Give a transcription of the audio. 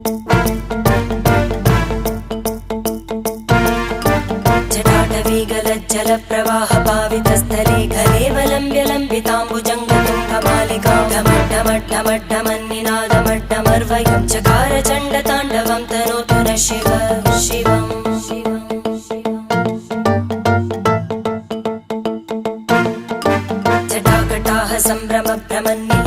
जटाटवीगलज्जलप्रवाहपावितस्थले घलेवलम्ब्य लम्बिताम्बुजङ्गतुङ्गमालिकां ढमड्ढमड्ढमड्ढमन्निनादमड्ढमर्वयं चकार चण्डताण्डवं तनोतु नः शिव शिवम् जटाकटाः सम्भ्रमभ्रमन्नि